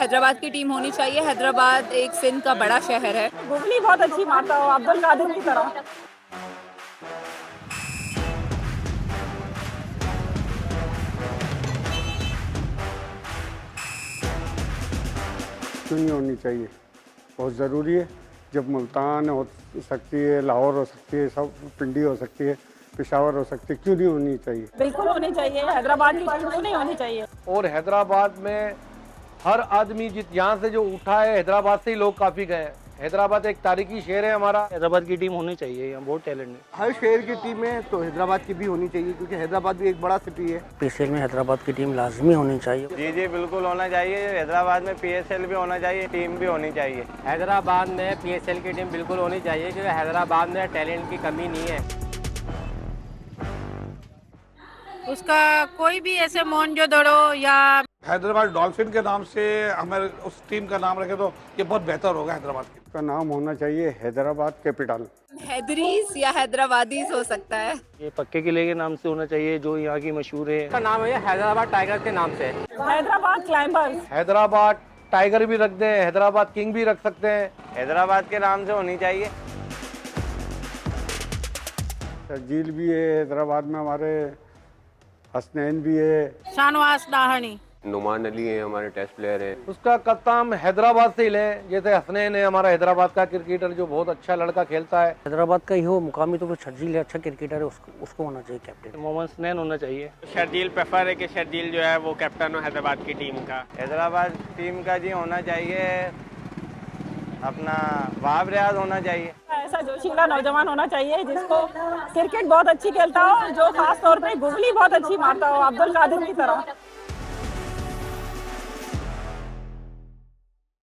हैदराबाद की टीम होनी चाहिए। हैदराबाद एक सिंध का बड़ा शहर है। गुगली बहुत अच्छी मारता हो अब्दुल कादिर की तरह। क्यों नहीं होनी चाहिए, बहुत ज़रूरी है। जब मुल्तान हो सकती है, लाहौर हो सकती है, सब पिंडी हो सकती है, पेशावर हो सकती है, क्यों नहीं होनी चाहिए? बिल्कुल होनी चाहिए, हैदराबाद की टीम क्यों नहीं होनी चाहिए। और हैदराबाद में हर आदमी यहाँ से जो उठा है, हैदराबाद से ही लोग काफ़ी गए हैं। हैदराबाद एक तारीखी शहर है हमारा। हैदराबाद की टीम होनी चाहिए, यहाँ बहुत टैलेंट है। हर शहर की टीम है तो हैदराबाद की भी होनी चाहिए, क्योंकि हैदराबाद भी एक बड़ा सिटी है। पीएसएल में हैदराबाद की टीम लाजमी होनी चाहिए। जी जी बिल्कुल होना चाहिए। हैदराबाद में पीएसएल भी होना चाहिए, टीम भी होनी चाहिए। हैदराबाद में पीएसएल की टीम बिल्कुल होनी चाहिए, क्योंकि हैदराबाद में टैलेंट की कमी नहीं है। उसका कोई भी ऐसे मोहनजोदड़ो या हैदराबाद डॉल्फिन के नाम से हमें उस टीम का नाम रखे तो ये बहुत बेहतर होगा। हैदराबाद की का नाम होना चाहिए हैदराबाद कैपिटल। हैदरीज या हैदराबादीज हो सकता है। ये पक्के किले के नाम से होना चाहिए, जो यहाँ की मशहूर है। इसका नाम है हैदराबाद टाइगर के नाम से। हैदराबाद क्लाइंबर्स। हैदराबाद टाइगर भी रख दें, हैदराबाद किंग भी रख सकते हैं। हैदराबाद के नाम से होनी चाहिए। झील भी है हैदराबाद में, हमारे हसनैन भी है। शानवास दाहनी, नुमान अली है हमारे टेस्ट प्लेयर है। उसका कप्तान हैदराबाद से ही लें, जैसे हसनैन है हमारा हैदराबाद का क्रिकेटर जो बहुत अच्छा लड़का खेलता है। हैदराबाद का ही हो मुकामी तो शर्जील है, अच्छा क्रिकेटर है, उसको होना चाहिए कैप्टन। मोहम्मद हसनैन होना चाहिए। शर्जील प्रेफर है कि शर्जील जो है वो कैप्टन हो हैदराबाद की टीम का। हैदराबाद टीम का जी होना चाहिए अपना वाब रियाज होना चाहिए। ऐसा जोशीला नौजवान होना चाहिए जिसको क्रिकेट बहुत अच्छी खेलता हो, जो खास तौर पे गुगली बहुत अच्छी मारता हो अब्दुल कादिर की तरह।